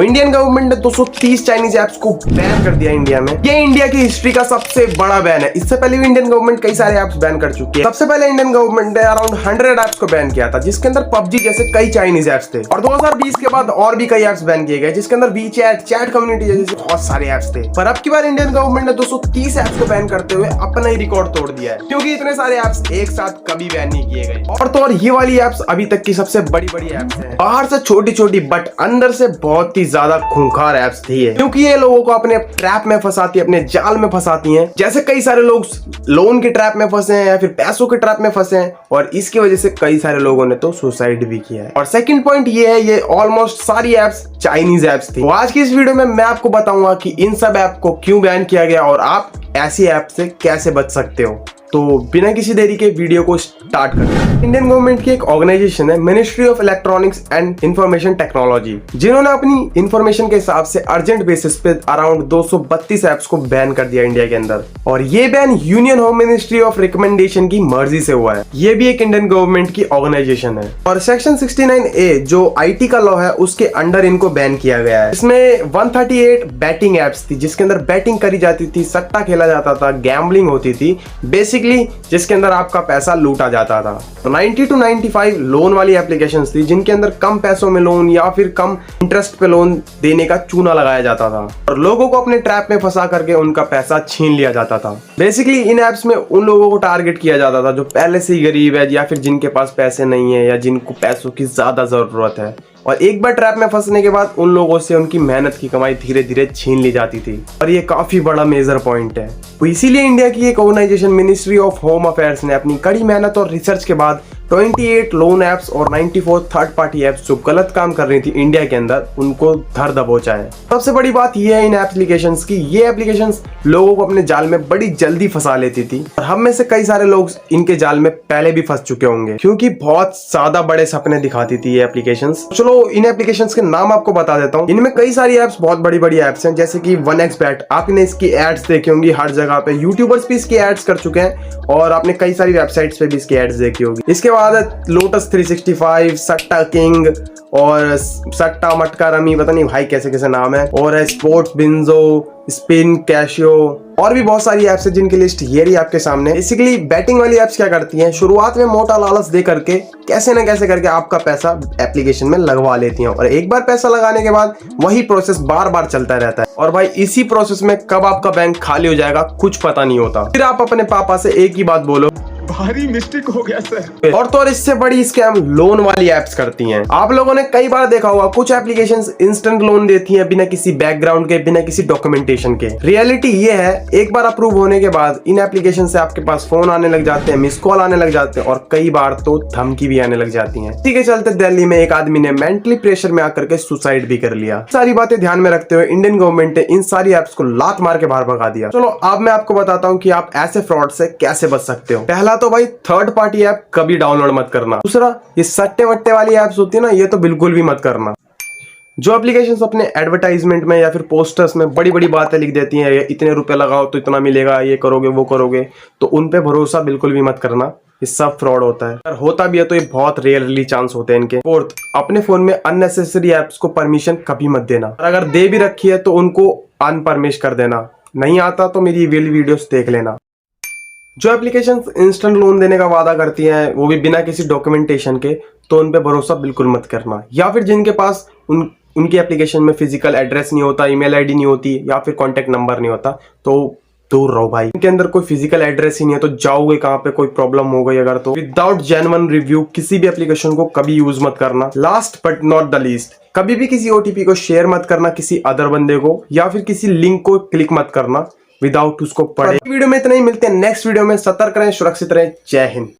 तो Indian government ने 230 Chinese apps को बैन कर दिया इंडिया में। ये इंडिया की हिस्ट्री का सबसे बड़ा बैन है। इससे पहले भी इंडियन गवर्नमेंट कई सारे ऐप्स बैन कर चुकी है। सबसे पहले इंडियन गवर्नमेंट ने अराउंड 100 ऐप्स को बैन किया था, जिसके अंदर पबजी जैसे कई चाइनीज ऐप्स थे। और 2020 के बाद और भी कई ऐप्स बैन किए गए, जिसके अंदर वीचैट, चैट कम्युनिटी जैसे बहुत सारे ऐप्स थे। पर अब की बार इंडियन गवर्नमेंट ने 230 ऐप्स को बैन करते हुए अपना ही रिकॉर्ड तोड़ दिया है, क्योंकि इतने सारे ऐप्स एक साथ कभी बैन नहीं किए गए। और तो और ये वाली ऐप्स अभी तक की सबसे बड़ी ऐप्स हैं। बाहर से छोटी छोटी बट अंदर से बहुत ही ज्यादा खूंखार ऐप्स थी ये, क्योंकि ये लोगों को अपने ट्रैप में फंसाती है, अपने जाल में फंसाती हैं। जैसे कई सारे लोग लोन के ट्रैप में फंसे हैं या फिर पैसों के ट्रैप में फंसे हैं, और इसकी वजह से कई सारे लोगों ने तो सुसाइड भी किया है। और सेकंड पॉइंट ये है, ये ऑलमोस्ट सारी ऐप्स चाइनीज ऐप्स थी। तो आज की इस वीडियो में मैं आपको बताऊंगा कि इन सब ऐप को क्यों बैन किया गया और आप ऐसी ऐप से कैसे बच सकते हो। तो बिना किसी देरी के वीडियो को स्टार्ट करते हैं। इंडियन गवर्नमेंट की एक ऑर्गेनाइजेशन है, ministry of electronics and information technology, जिन्होंने अपनी इंफॉर्मेशन के हिसाब से अर्जेंट बेसिस पे अराउंड 232 ऐप्स को बैन कर दिया इंडिया के अंदर। और ये ban union home ministry of recommendation की मर्जी से हुआ है। ये भी एक इंडियन गवर्नमेंट की ऑर्गेनाइजेशन है। और सेक्शन 69A जो IT का लॉ है, उसके अंडर इनको बैन किया गया है। इसमें 138 बैटिंग ऐप्स थी, जिसके अंदर बैटिंग करी जाती थी, सट्टा खेला जाता था, गैम्बलिंग होती थी, जिसके अंदर आपका पैसा लूटा जाता था। तो 90 to 95 लोन वाली एप्लीकेशंस थी, जिनके अंदर कम पैसों में लोन या फिर कम इंटरेस्ट पे लोन देने का चूना लगाया जाता था और लोगों को अपने ट्रैप में फंसा करके उनका पैसा छीन लिया जाता था। बेसिकली इन एप्स में उन लोगों को टारगेट किया जाता था जो पहले से ही गरीब है या फिर जिनके पास पैसे नहीं है या जिनको पैसों की ज्यादा जरूरत है। और एक बार ट्रैप में फंसने के बाद उन लोगों से उनकी मेहनत की कमाई धीरे धीरे छीन ली जाती थी। और ये काफी बड़ा मेजर पॉइंट है। तो इसीलिए इंडिया की एक organisation ministry of home affairs ने अपनी कड़ी मेहनत और रिसर्च के बाद 28 लोन ऐप्स और 94 थर्ड पार्टी ऐप्स जो गलत काम कर रही थी इंडिया के अंदर, उनको धर दबोचा है। सबसे बड़ी बात यह है इन एप्लीकेशंस की, ये एप्लीकेशंस लोगों को अपने जाल में बड़ी जल्दी फंसा लेती थी। और हम में से कई सारे लोग इनके जाल में पहले भी फंस चुके होंगे, क्योंकि बहुत ज्यादा बड़े सपने दिखाती थी ये एप्लीकेशंस। चलो इन एप्लीकेशंस के नाम आपको बता देता हूँ। इनमें कई सारी ऐप्स बहुत बड़ी ऐप्स हैं, जैसे कि 1xBet। आपने इसकी एड्स देखी होंगी हर जगह पे, यूट्यूबर्स भी इसकी एड्स कर चुके हैं और आपने कई सारी वेबसाइट्स पे भी इसकी एड्स देखी होगी। इसके बाद लोटस 365, सट्टा किंग और सट्टा मटका रमी, पता नहीं भाई कैसे कैसे नाम है, और स्पोर्ट्स बिंजो, स्पिन कैशियो, और भी बहुत सारी ऐप्स है जिनकी लिस्ट ये रही आपके सामने। बेसिकली बैटिंग वाली ऐप्स क्या करती हैं, शुरुआत में मोटा लालच दे करके कैसे न कैसे करके आपका पैसा एप्लीकेशन में लगवा लेती हैं, और एक बार पैसा लगाने के बाद वही प्रोसेस बार बार चलता रहता है। और भाई इसी प्रोसेस में कब आपका बैंक खाली हो जाएगा कुछ पता नहीं होता। फिर आप अपने पापा से एक ही बात बोलो, भारी मिस्टेक हो गया सर। और तो और इससे बड़ी स्कैम लोन वाली ऐप्स करती हैं। आप लोगों ने कई बार देखा होगा, कुछ एप्लीकेशंस इंस्टेंट लोन देती हैं बिना किसी बैकग्राउंड के, बिना किसी डॉक्यूमेंटेशन के। रियलिटी ये है, एक बार अप्रूव होने के बाद इन एप्लीकेशन से आपके पास फोन आने लग जाते हैं, मिस कॉल आने लग जाते हैं और कई बार तो धमकी भी आने लग जाती है। इसी के चलते दिल्ली में एक आदमी ने मेंटली प्रेशर में आकर के सुसाइड भी कर लिया। सारी बातें ध्यान में रखते हुए इंडियन गवर्नमेंट ने इन सारी ऐप्स को लात मार के बाहर भगा दिया। चलो अब मैं आपको बताता हूँ कि आप ऐसे फ्रॉड से कैसे बच सकते हो। पहला तो भाई थर्ड पार्टी ऐप कभी डाउनलोड मत करना। दूसरा, ये सट्टे वट्टे वाली ऐप्स होती है ना, ये तो बिल्कुल भी मत करना। जो एप्लीकेशंस अपने एडवर्टाइजमेंट में या फिर पोस्टर्स में बड़ी बड़ी बातें लिख देती हैं, इतने रुपए लगाओ तो इतना मिलेगा, ये करोगे वो करोगे, तो उन पे भरोसा बिल्कुल भी मत करना। ये सब फ्रॉड होता है। अगर होता भी है तो ये बहुत रेयरली चांस होते हैं इनके। फोर्थ, अपने फोन में अननेसेसरी ऐप्स को परमिशन कभी मत देना। और अगर दे भी रखी है तो उनको अनपरमिश कर देना। नहीं आता तो मेरी वाली वीडियोस देख लेना। जो एप्लीकेशंस इंस्टेंट लोन देने का वादा करती हैं, वो भी बिना किसी डॉक्यूमेंटेशन के, तो उन पे भरोसा बिल्कुल मत करना। या फिर जिनके पास उनकी एप्लीकेशन में फिजिकल एड्रेस नहीं होता, ईमेल आईडी नहीं होती या फिर कॉन्टेक्ट नंबर नहीं होता, तो दूर रहो भाई। इनके अंदर कोई फिजिकल एड्रेस ही नहीं है तो जाओगे कहाँ पे, कोई प्रॉब्लम हो गई अगर तो। विदाउट जेन्युइन रिव्यू किसी भी एप्लीकेशन को कभी यूज मत करना। Last but not the least, कभी भी किसी OTP को शेयर मत करना किसी अदर बंदे को, या फिर किसी लिंक को क्लिक मत करना विदाउट उसको पढ़े। वीडियो में इतना ही, मिलते हैं नेक्स्ट वीडियो में। सतर्क रहें, सुरक्षित रहें। जय हिंद।